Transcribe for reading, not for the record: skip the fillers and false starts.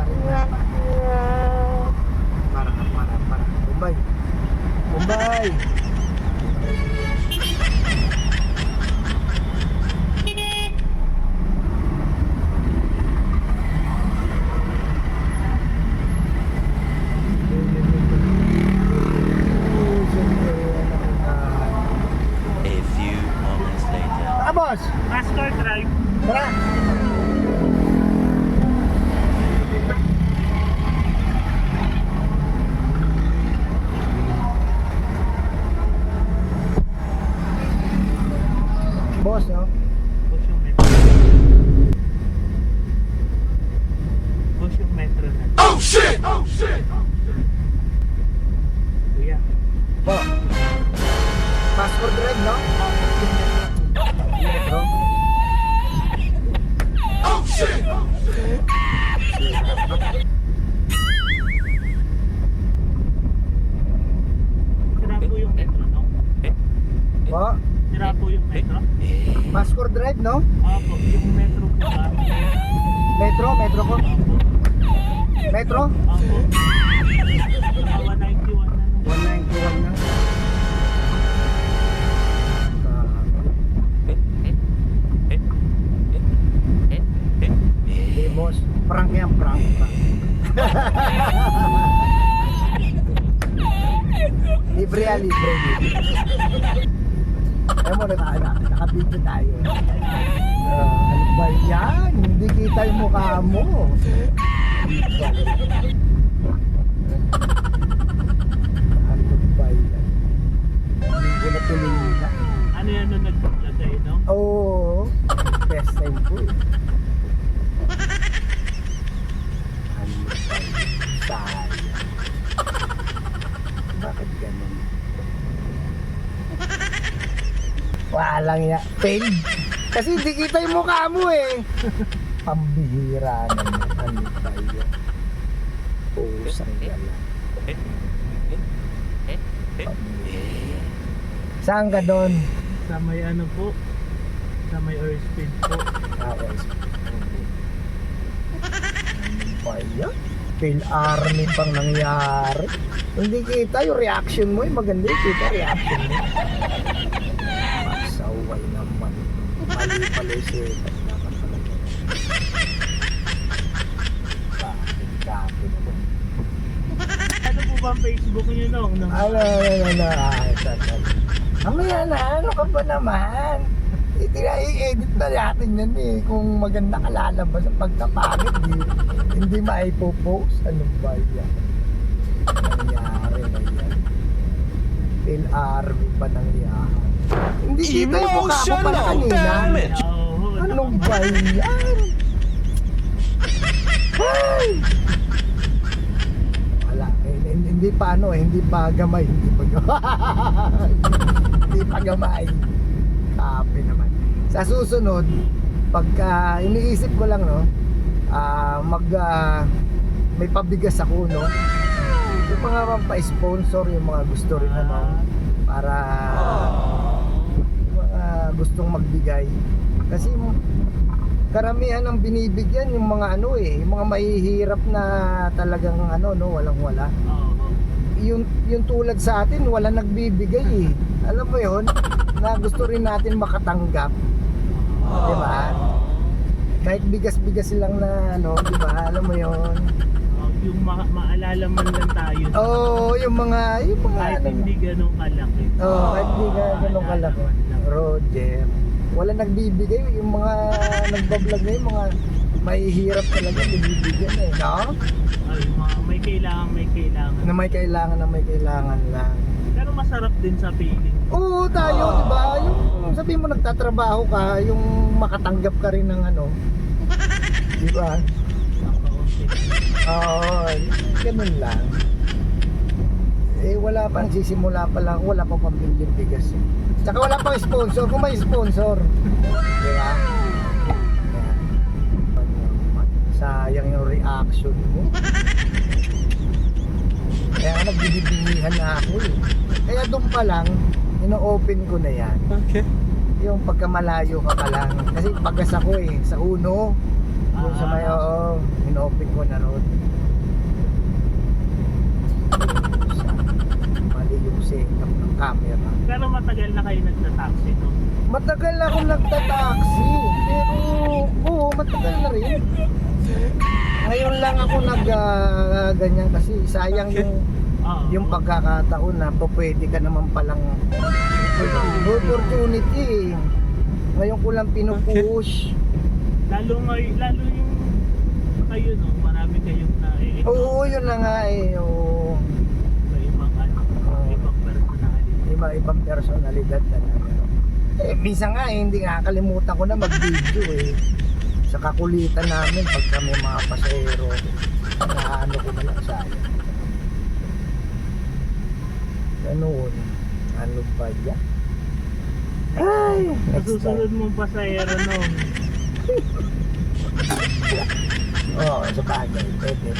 rin na. Para. Bombay. Bombay. A few moments later. Boss! Master Drive. Tara! Boss, no? Push yung metro. Push yung metro na. Oh shit! Oh shit! Kuya. Po. Passport drive, no? Metro. Oh shit! Sira po yung metro, no? Po. Sira po yung metro. Passport drive, no? Opo, yung metro po ba? Metro ko. Opo. Metro? Opo. Naka 191 na no. 191 na. Hindi, boss. Prank yan, prank. Libre yan, libre. Ayaw mo, nakabidyo tayo. Ano ba yan? Hindi kita yung mukha mo. Ano ba yan? Hindi ko na tuloy na. Ano yan nung nagpaplagay, no? Oo. Best time ko eh. Ano ba yan? Sayang. Bakit ganun? Walang ya. Fail. Kasi hindi kita yung mukha mo eh. Pambihira naman. Ano ba yan? Pusang gala. Saan ka doon? Sa may ano po? Sa may airspeed po. Okay. Ano ba yan? Fail army pang nangyari. Hindi kita yung reaction mo. Yung maganda yung kita reaction mo. Magsaway naman. Mali pala yung setup. Dapat talaga. Bakit kapo naman? Ano po ba ang Facebook niyo nung? Mamaya na, ano ka ba naman? I-edit na natin yan eh. Kung maganda kalalabas ang pagkapagod, hindi maipopost. Ano ba yan? Nangyari na yan. Phil Army pa nangyari. Hindi kita yung mukha ko pala kanina. Oo. Ano ba yan? Hey! Wala, hindi pa ano eh, hindi pa gamay, hindi pa gamay. Kape naman. Sa susunod, pagka iniisip ko lang no, may pabigas ako no. Yung mga pa-sponsor, yung mga gusto rin ano, para yung mga gustong magbigay. Kasi karamihan ng binibigyan yung mga ano eh, yung mga mahihirap na talagang ano no, walang-wala. Oo. Yung tulad sa atin, wala nagbibigay eh. Alam mo yon, na gusto rin natin makatanggap. Di ba? Kahit bigas-bigas lang na ano, di ba? Alam mo yon. Yung maalala man lang tayo. Oo, yung mga Kahit ano, hindi ganun kalaki. kahit hindi ganun kalaki. Roger, wala nagbibigay. Yung mga nagbablog na yung mga mahihirap talaga, bibigyan eh, no? Ay, yung mga may kailangan. Na may kailangan lang. Pero masarap din sa feeling. Oo, tayo, di ba? Yung sabihin mo nagtatrabaho ka, yung makatanggap ka rin ng ano. Di ba? Oo, ganun lang. Eh, wala pa, nagsisimula pa lang, wala pa pambiling bigas. Tsaka wala pang sponsor, kung may sponsor. Di ba? Sayang yung reaction mo. Kaya nagbibignihan na ako eh. Kaya doon pa lang, ino-open ko na yan. Okay. Yung pagkamalayo ka pa lang. Kasi pagas ako eh, sa uno. Yung sa may, inopen ko na road. Mali yung setup ng camera. Pero matagal na kayo nagta-taxi, no? Matagal na akong nagta-taxi. Pero, oo, matagal na rin. Ngayon lang ako ganyan kasi sayang Oo. yung pagkakataon na pwede ka naman palang opportunity. Ngayon ko lang pinupush. Lalo yung kayo, no? Marami kayong Oo, yun na nga eh. Oo. sa ibang ibang personality. Iba-ibang personalidad talaga. Eh, minsan nga eh, hindi nga kalimutan ko na mag-video eh. Sa kakulitan namin pag kami mga pasahero, ano ko na lang sayang. Ganun. Ano ba yan? Ay, Sa next susunod time. mong pasahero, no? Oo, sa bagay. Pwede.